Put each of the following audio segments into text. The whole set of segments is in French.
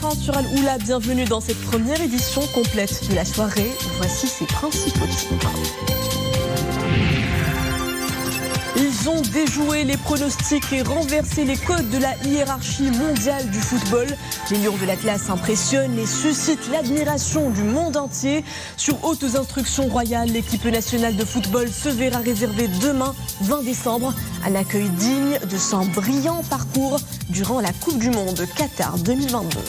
France sur Al Oula, bienvenue dans cette première édition complète de la soirée. Voici ses principaux titres. Ils ont déjoué les pronostics et renversé les codes de la hiérarchie mondiale du football. Les Lions de l'Atlas impressionnent et suscitent l'admiration du monde entier. Sur hautes instructions royales, l'équipe nationale de football se verra réserver demain, 20 décembre, un accueil digne de son brillant parcours durant la Coupe du Monde Qatar 2022.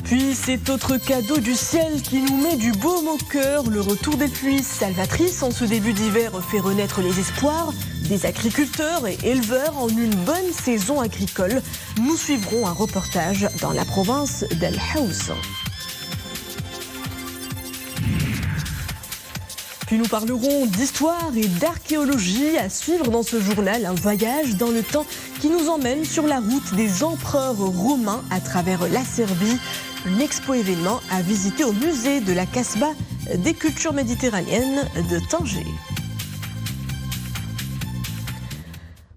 Puis cet autre cadeau du ciel qui nous met du baume au cœur, le retour des pluies salvatrices en ce début d'hiver fait renaître les espoirs des agriculteurs et éleveurs en une bonne saison agricole. Nous suivrons un reportage dans la province d'Al Haous. Puis nous parlerons d'histoire et d'archéologie à suivre dans ce journal, un voyage dans le temps qui nous emmène sur la route des empereurs romains à travers la Serbie. Une expo-événement à visiter au musée de la Casbah des cultures méditerranéennes de Tanger.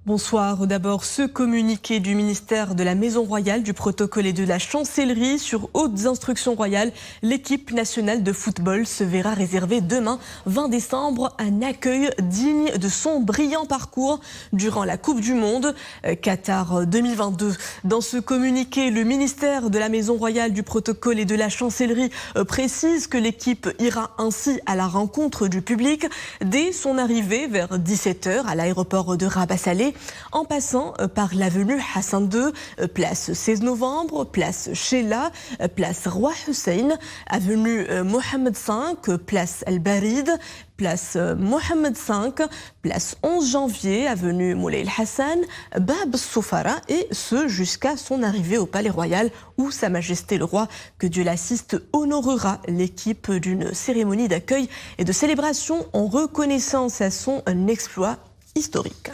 Bonsoir. D'abord, ce communiqué du ministère de la Maison Royale, du Protocole et de la Chancellerie sur hautes instructions royales. L'équipe nationale de football se verra réserver demain, 20 décembre, un accueil digne de son brillant parcours durant la Coupe du Monde Qatar 2022. Dans ce communiqué, le ministère de la Maison Royale, du Protocole et de la Chancellerie précise que l'équipe ira ainsi à la rencontre du public dès son arrivée vers 17h à l'aéroport de Rabat-Salé, en passant par l'avenue Hassan II, place 16 novembre, place Sheila, place Roi Hussein, avenue Mohamed V, place Al-Barid, place Mohamed V, place 11 janvier, avenue Moulay El-Hassan, Bab Soufara, et ce jusqu'à son arrivée au Palais Royal où Sa Majesté le Roi, que Dieu l'assiste, honorera l'équipe d'une cérémonie d'accueil et de célébration en reconnaissance à son exploit historique.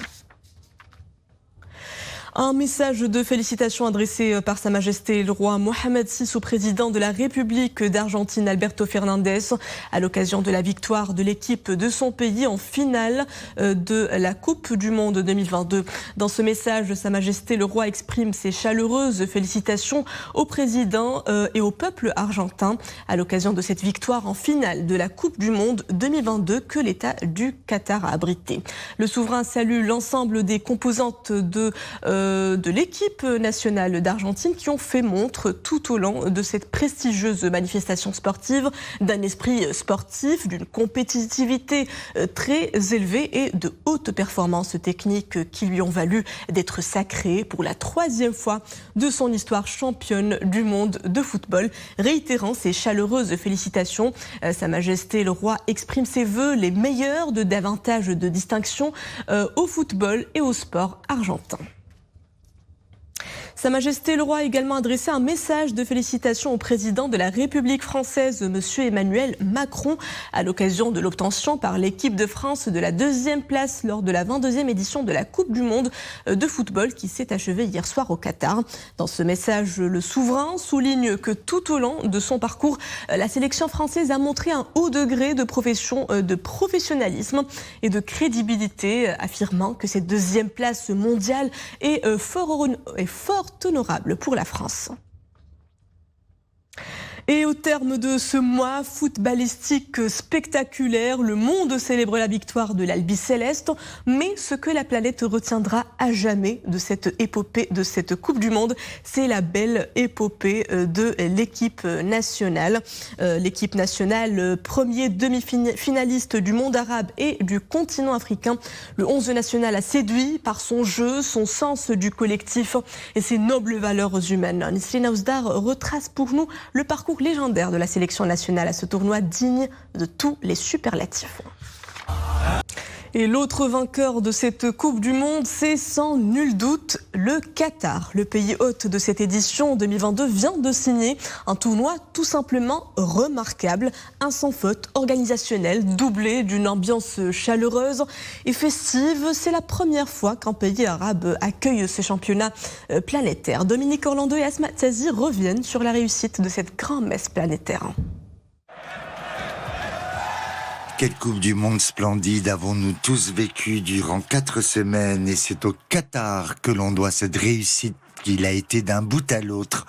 Un message de félicitations adressé par Sa Majesté le Roi Mohamed VI au président de la République d'Argentine Alberto Fernandez à l'occasion de la victoire de l'équipe de son pays en finale de la Coupe du Monde 2022. Dans ce message, Sa Majesté le Roi exprime ses chaleureuses félicitations au président et au peuple argentin à l'occasion de cette victoire en finale de la Coupe du Monde 2022 que l'État du Qatar a abrité. Le souverain salue l'ensemble des composantes de l'équipe nationale d'Argentine qui ont fait montre tout au long de cette prestigieuse manifestation sportive d'un esprit sportif, d'une compétitivité très élevée et de hautes performances techniques qui lui ont valu d'être sacré pour la 3e fois de son histoire championne du monde de football. Réitérant ses chaleureuses félicitations, Sa Majesté le Roi exprime ses vœux les meilleurs de davantage de distinctions au football et au sport argentin. Sa Majesté le Roi a également adressé un message de félicitations au président de la République française, M. Emmanuel Macron, à l'occasion de l'obtention par l'équipe de France de la 2e place lors de la 22e édition de la Coupe du Monde de football qui s'est achevée hier soir au Qatar. Dans ce message, le souverain souligne que tout au long de son parcours, la sélection française a montré un haut degré de professionnalisme et de crédibilité, affirmant que cette 2e place mondiale est fort honorable pour la France. Et au terme de ce mois footballistique spectaculaire, le monde célèbre la victoire de l'Albi Céleste. Mais ce que la planète retiendra à jamais de cette épopée, de cette Coupe du Monde, c'est la belle épopée de l'équipe nationale. L'équipe nationale, premier demi-finaliste du monde arabe et du continent africain. Le 11 national a séduit par son jeu, son sens du collectif et ses nobles valeurs humaines. Nisrine Ousdar retrace pour nous le parcours légendaire de la sélection nationale à ce tournoi digne de tous les superlatifs. Et l'autre vainqueur de cette Coupe du Monde, c'est sans nul doute le Qatar. Le pays hôte de cette édition 2022 vient de signer un tournoi tout simplement remarquable. Un sans faute organisationnel, doublé d'une ambiance chaleureuse et festive. C'est la première fois qu'un pays arabe accueille ces championnats planétaires. Dominique Orlando et Asma Tazi reviennent sur la réussite de cette grand-messe planétaire. Quelle Coupe du Monde splendide avons-nous tous vécu durant 4 semaines, et c'est au Qatar que l'on doit cette réussite qu'il a été d'un bout à l'autre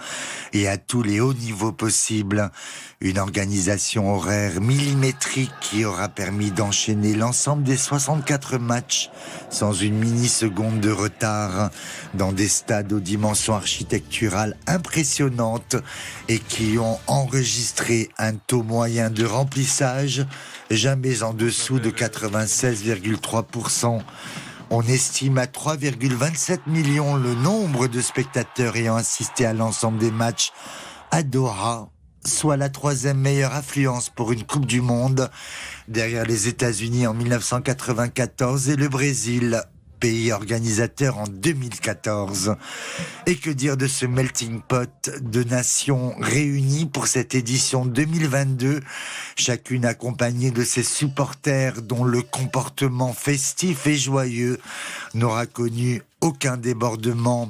et à tous les hauts niveaux possibles. Une organisation horaire millimétrique qui aura permis d'enchaîner l'ensemble des 64 matchs sans une mini-seconde de retard dans des stades aux dimensions architecturales impressionnantes et qui ont enregistré un taux moyen de remplissage jamais en dessous de 96,3%. On estime à 3,27 millions le nombre de spectateurs ayant assisté à l'ensemble des matchs à Doha, soit la 3e meilleure affluence pour une Coupe du Monde, derrière les États-Unis en 1994 et le Brésil, pays organisateur en 2014. Et que dire de ce melting pot de nations réunies pour cette édition 2022, chacune accompagnée de ses supporters dont le comportement festif et joyeux n'aura connu aucun débordement.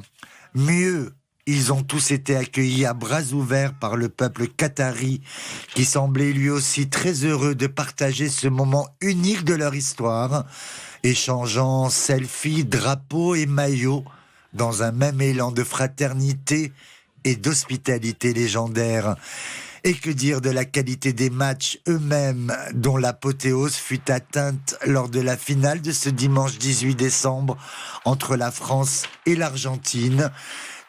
Mieux, ils ont tous été accueillis à bras ouverts par le peuple qatari, qui semblait lui aussi très heureux de partager ce moment unique de leur histoire, échangeant selfies, drapeaux et maillots dans un même élan de fraternité et d'hospitalité légendaire. Et que dire de la qualité des matchs eux-mêmes, dont l'apothéose fut atteinte lors de la finale de ce dimanche 18 décembre entre la France et l'Argentine.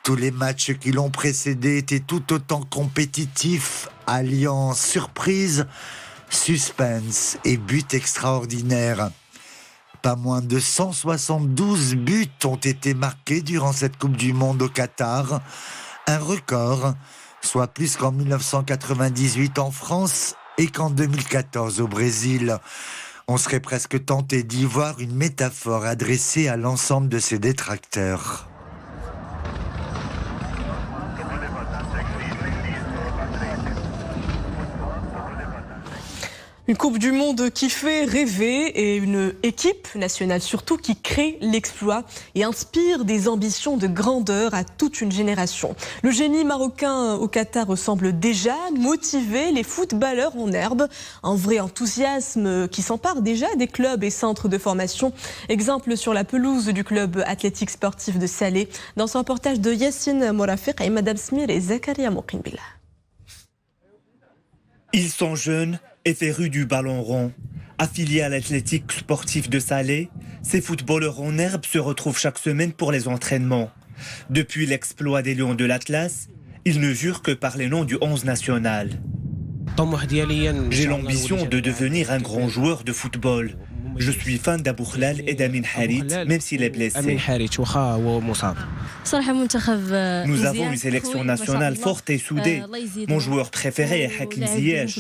Tous les matchs qui l'ont précédé étaient tout autant compétitifs, alliant surprise, suspense et buts extraordinaires. Pas moins de 172 buts ont été marqués durant cette Coupe du Monde au Qatar, un record, soit plus qu'en 1998 en France et qu'en 2014 au Brésil. On serait presque tenté d'y voir une métaphore adressée à l'ensemble de ses détracteurs. Une Coupe du Monde qui fait rêver et une équipe nationale surtout qui crée l'exploit et inspire des ambitions de grandeur à toute une génération. Le génie marocain au Qatar semble déjà motiver les footballeurs en herbe. Un vrai enthousiasme qui s'empare déjà des clubs et centres de formation. Exemple sur la pelouse du club athlétique sportif de Salé dans son reportage de Yassine Morafiq et Madame Smir et Zakaria Moukinbila. Ils sont jeunes et férus du ballon rond. Affiliés à l'athlétique sportif de Salé, ces footballeurs en herbe se retrouvent chaque semaine pour les entraînements. Depuis l'exploit des Lions de l'Atlas, ils ne jurent que par les noms du 11 national. J'ai l'ambition de devenir un grand joueur de football. Je suis fan d'Abou Khlal et d'Amin Harit, même s'il est blessé. Nous avons une sélection nationale forte et soudée. Mon joueur préféré est Hakim Ziyech.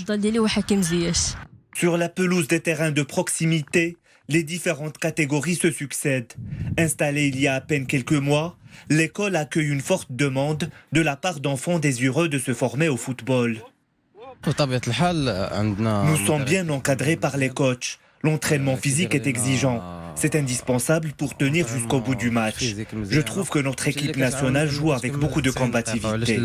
Sur la pelouse des terrains de proximité, les différentes catégories se succèdent. Installée il y a à peine quelques mois, l'école accueille une forte demande de la part d'enfants désireux de se former au football. Nous sommes bien encadrés par les coachs. L'entraînement physique est exigeant. C'est indispensable pour tenir jusqu'au bout du match. Je trouve que notre équipe nationale joue avec beaucoup de combativité.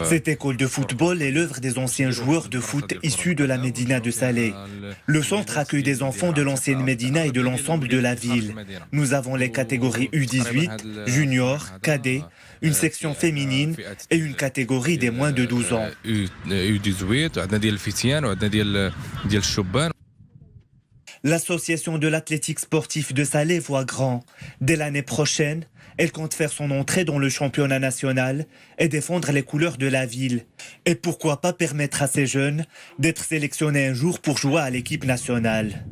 Cette école de football est l'œuvre des anciens joueurs de foot issus de la Médina de Salé. Le centre accueille des enfants de l'ancienne Médina et de l'ensemble de la ville. Nous avons les catégories U18, junior, cadet, une section féminine et une catégorie des moins de 12 ans. L'association de l'athlétique sportif de Salé voit grand. Dès l'année prochaine, elle compte faire son entrée dans le championnat national et défendre les couleurs de la ville. Et pourquoi pas permettre à ces jeunes d'être sélectionnés un jour pour jouer à l'équipe nationale.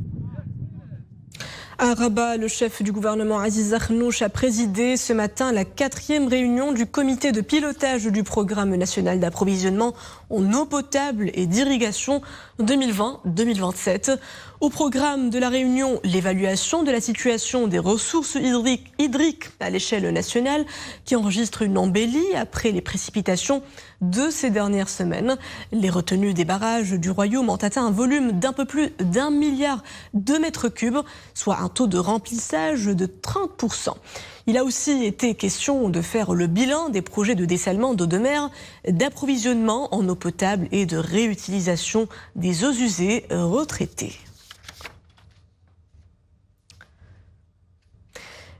À Rabat, le chef du gouvernement Aziz Zakhnouch a présidé ce matin la 4e réunion du comité de pilotage du programme national d'approvisionnement en eau potable et d'irrigation 2020-2027. Au programme de la réunion, l'évaluation de la situation des ressources hydriques à l'échelle nationale qui enregistre une embellie après les précipitations de ces dernières semaines. Les retenues des barrages du Royaume ont atteint un volume d'un peu plus d'1 milliard de mètres cubes, soit un taux de remplissage de 30%. Il a aussi été question de faire le bilan des projets de dessalement d'eau de mer, d'approvisionnement en eau potable et de réutilisation des eaux usées retraitées.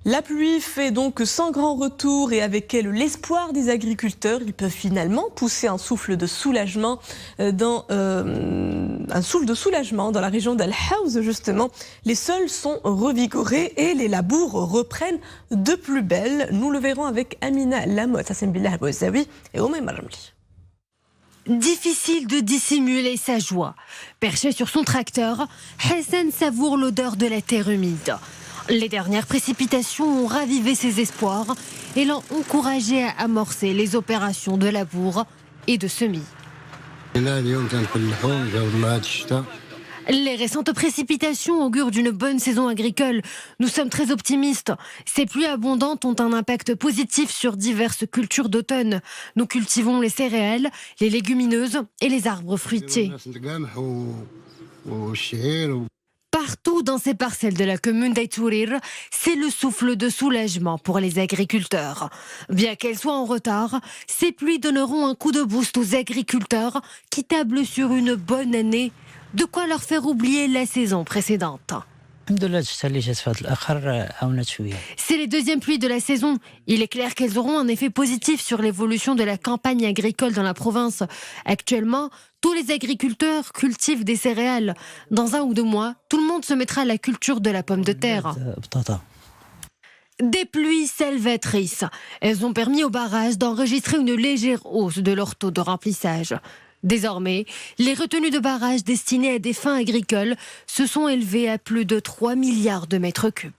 La pluie fait donc sans grand retour et avec elle l'espoir des agriculteurs. Ils peuvent finalement pousser un souffle de soulagement dans la région d'Al-Haouz justement. Les sols sont revigorés et les labours reprennent de plus belle. Nous le verrons avec Amina Lamotte, Hassan Billah Bouzaoui et Oumay Marmli. Difficile de dissimuler sa joie. Perché sur son tracteur, Hassan savoure l'odeur de la terre humide. Les dernières précipitations ont ravivé ses espoirs et l'ont encouragé à amorcer les opérations de labour et de semis. Les récentes précipitations augurent d'une bonne saison agricole. Nous sommes très optimistes. Ces pluies abondantes ont un impact positif sur diverses cultures d'automne. Nous cultivons les céréales, les légumineuses et les arbres fruitiers. Partout dans ces parcelles de la commune d'Aïtourir, c'est le souffle de soulagement pour les agriculteurs. Bien qu'elles soient en retard, ces pluies donneront un coup de boost aux agriculteurs qui tablent sur une bonne année, de quoi leur faire oublier la saison précédente. C'est les deuxièmes pluies de la saison. Il est clair qu'elles auront un effet positif sur l'évolution de la campagne agricole dans la province. Actuellement, tous les agriculteurs cultivent des céréales. Dans 1 ou 2 mois, tout le monde se mettra à la culture de la pomme de terre. Des pluies salvatrices. Elles ont permis aux barrages d'enregistrer une légère hausse de leur taux de remplissage. Désormais, les retenues de barrages destinées à des fins agricoles se sont élevées à plus de 3 milliards de mètres cubes.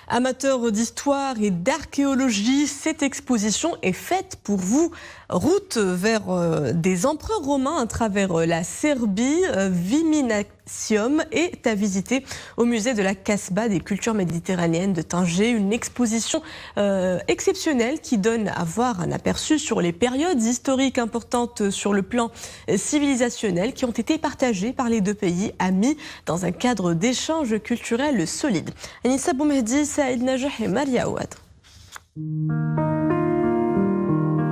Amateurs d'histoire et d'archéologie, cette exposition est faite pour vous. Route vers des empereurs romains à travers la Serbie, Viminacium est à visiter au musée de la Casbah des cultures méditerranéennes de Tanger. Une exposition exceptionnelle qui donne à voir un aperçu sur les périodes historiques importantes sur le plan civilisationnel qui ont été partagées par les deux pays amis dans un cadre d'échange culturel solide. Anissa Boumehdi, Saïd Najah et Maria Ouad.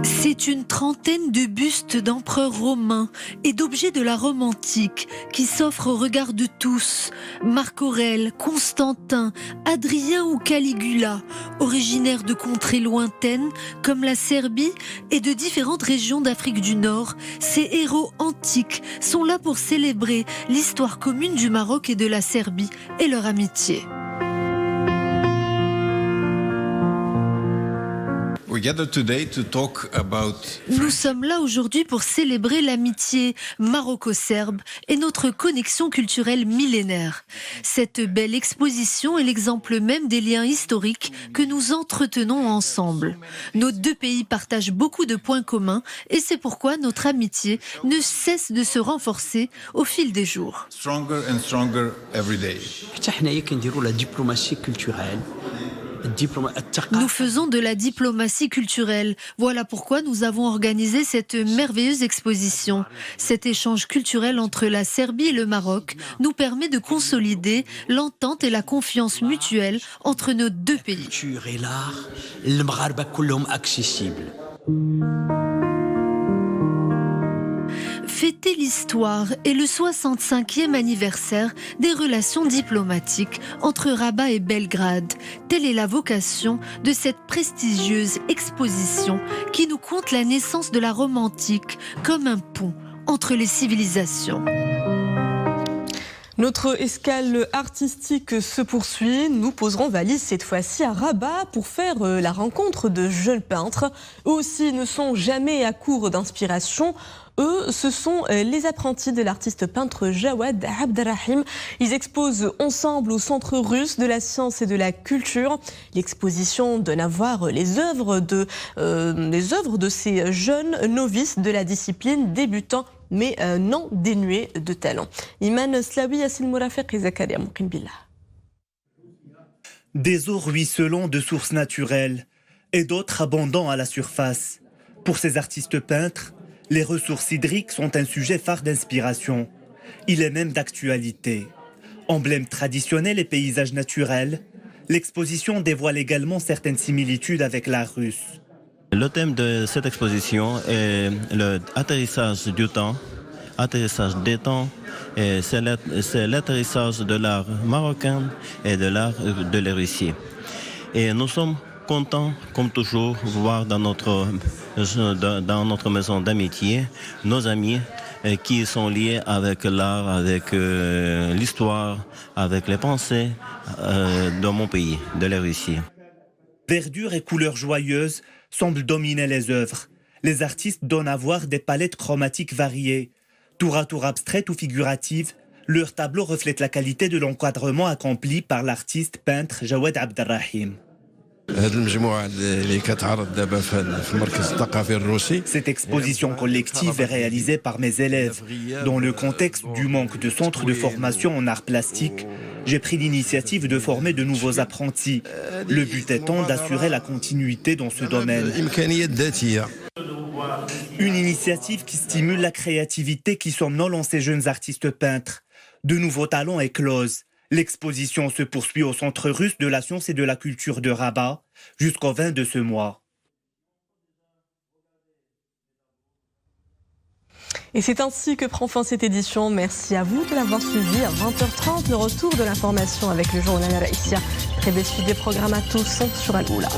C'est une trentaine de bustes d'empereurs romains et d'objets de la Rome antique qui s'offrent au regard de tous. Marc Aurèle, Constantin, Adrien ou Caligula, originaires de contrées lointaines comme la Serbie et de différentes régions d'Afrique du Nord, ces héros antiques sont là pour célébrer l'histoire commune du Maroc et de la Serbie et leur amitié. Nous sommes là aujourd'hui pour célébrer l'amitié maroco-serbe et notre connexion culturelle millénaire. Cette belle exposition est l'exemple même des liens historiques que nous entretenons ensemble. Nos deux pays partagent beaucoup de points communs et c'est pourquoi notre amitié ne cesse de se renforcer au fil des jours. Stronger and stronger every day. Nous faisons de la diplomatie culturelle. Voilà pourquoi nous avons organisé cette merveilleuse exposition. Cet échange culturel entre la Serbie et le Maroc nous permet de consolider l'entente et la confiance mutuelle entre nos deux pays. Fêter l'histoire et le 65e anniversaire des relations diplomatiques entre Rabat et Belgrade. Telle est la vocation de cette prestigieuse exposition qui nous conte la naissance de la Rome antique comme un pont entre les civilisations. Notre escale artistique se poursuit. Nous poserons valise cette fois-ci à Rabat pour faire la rencontre de jeunes peintres. Eux aussi ne sont jamais à court d'inspiration. Eux, ce sont les apprentis de l'artiste peintre Jawad Abderrahim. Ils exposent ensemble au Centre russe de la science et de la culture. L'exposition donne à voir les œuvres de ces jeunes novices de la discipline, débutants mais non dénués de talent. Iman Slawi, Yassine Mourafiq et Zakaria Moukimbillah. Des eaux ruisselant de sources naturelles et d'autres abondant à la surface. Pour ces artistes peintres, les ressources hydriques sont un sujet phare d'inspiration. Il est même d'actualité. Emblèmes traditionnels et paysages naturels, l'exposition dévoile également certaines similitudes avec l'art russe. Le thème de cette exposition est l'atterrissage du temps atterrissage détente. Et c'est l'atterrissage de l'art marocain et de l'art de la Russie. Et nous sommes contents, comme toujours, voir dans notre maison d'amitié nos amis qui sont liés avec l'art, avec l'histoire, avec les pensées de mon pays, de la Russie. Verdure et couleurs joyeuses semblent dominer les œuvres. Les artistes donnent à voir des palettes chromatiques variées. Tour à tour abstraites ou figuratives, leurs tableaux reflètent la qualité de l'encadrement accompli par l'artiste peintre Jawad Abdelrahim. Cette exposition collective est réalisée par mes élèves. Dans le contexte du manque de centres de formation en arts plastiques, j'ai pris l'initiative de former de nouveaux apprentis. Le but étant d'assurer la continuité dans ce domaine. Une initiative qui stimule la créativité qui somnole en ces jeunes artistes peintres. De nouveaux talents éclosent. L'exposition se poursuit au Centre russe de la science et de la culture de Rabat jusqu'au 20 de ce mois. Et c'est ainsi que prend fin cette édition. Merci à vous de l'avoir suivi. À 20h30, le retour de l'information avec le journal Al-Raïsia. Très belle suite des programmes à tous sur Al-Oula.